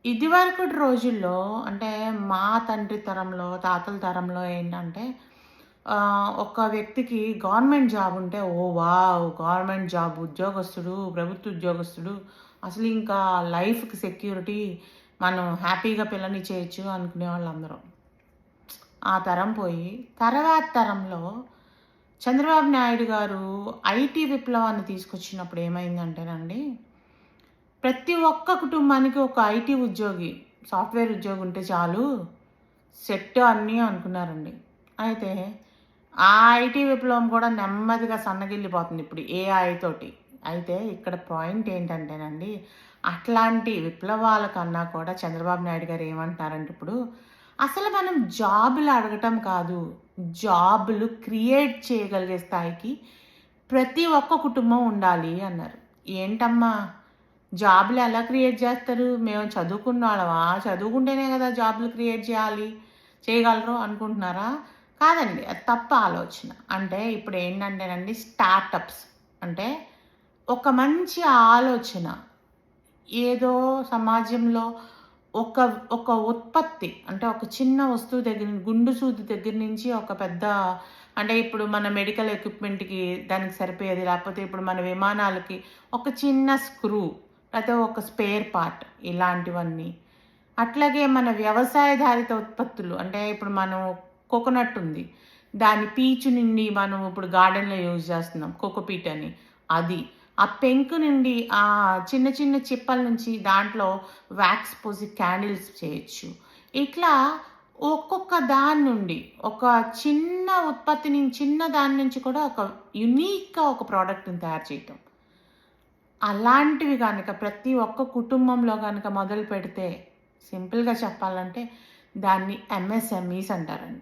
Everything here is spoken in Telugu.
ఇదివరకటి రోజుల్లో అంటే మా తండ్రి తరంలో, తాతల తరంలో ఏంటంటే ఒక వ్యక్తికి గవర్నమెంట్ జాబ్ ఉంటే ఓహ్! వావ్! గవర్నమెంట్ జాబ్ ఉద్యోగస్తుడు, ప్రభుత్వ ఉద్యోగస్తుడు అసలు ఇంకా లైఫ్‌కి సెక్యూరిటీ మనం హ్యాపీగా పిల్లనిచ్చేయొచ్చు అనుకునేవాళ్ళందరూ. ఆ తరం పోయి తర్వాత తరంలో చంద్రబాబు నాయుడు గారు ఐటీ విప్లవాన్ని తీసుకొచ్చినప్పుడు ఏమైందంటేనండి ప్రతి ఒక్క కుటుంబానికి ఒక ఐటీ ఉద్యోగి, సాఫ్ట్‌వేర్ ఉద్యోగి ఉంటే చాలు. సెట్ అన్నీ అనుకున్నారండి. అయితే ఆ ఐటీ విప్లవం కూడా నెమ్మదిగా సన్నగిల్లిపోతుంది ఇప్పుడు ఏఐ తోటి. అయితే ఇక్కడ పాయింట్ ఏంటంటేనండి, అట్లాంటి విప్లవాల కన్నా కూడా చంద్రబాబు నాయుడు గారు ఏమంటున్నారంటే ఇప్పుడు, అసలు మనం జాబులు అడగటం కాదు. జాబులు క్రియేట్ చేయగలిగే స్థాయికి ప్రతి ఒక్క కుటుంబం ఉండాలి అన్నారు. ఏంటమ్మా! జాబులు ఎలా క్రియేట్ జేస్తారు? మేము చదువుకున్నోళ్ళమా? చదువుకుంటేనే గదా జాబులు క్రియేట్ చేయగలరు అనుకుంటున్నారా? కాదండి. అది తప్పు ఆలోచన. అంటే ఇప్పుడేంటంటేనండి స్టార్టప్స్ అంటే ఒక మంచి ఆలోచన ఏదో సమాజంలో ఒక ఒక ఉత్పత్తి అంటే ఒక చిన్న వస్తువు దగ్గర గుండు సూది దగ్గర నుంచి ఒక పెద్ద అంటే ఇప్పుడు మన మెడికల్ ఎక్విప్‌మెంట్‌కి దానికి సరిపోయేది లేకపోతే ఇప్పుడు మన విమానాలకి ఒక చిన్న స్క్రూ లేతే ఒక స్పేర్ పార్ట్ ఇలాంటివన్నీ. అట్లాగే మన వ్యవసాయధారిత ఉత్పత్తులు అంటే ఇప్పుడు మనం కోకోనట్ ఉంది. దాని పీచు నుండి మనం ఇప్పుడు గార్డెన్‌లో యూజ్ చేస్తున్నాం కోకోపీట్ అని. అది. ఆ పెంకు నుండి చిన్న చిన్న చిప్పల నుంచి దాంట్లో వాక్స్ పోసి క్యాండిల్స్ చేయొచ్చు. ఇట్లా ఒక్కొక్క దాని నుండి ఒక చిన్న ఉత్పత్తి చిన్న దాని నుంచి కూడా ఒక యూనిక్‌గా ఒక ప్రొడక్ట్‌ని తయారు చేయటం. అలాంటివి గనక ప్రతి ఒక్క కుటుంబంలో గనక మొదలుపెడితే సింపుల్‌గా చెప్పాలంటే దాన్ని ఎంఎస్ఎంఈస్ అంటారండి.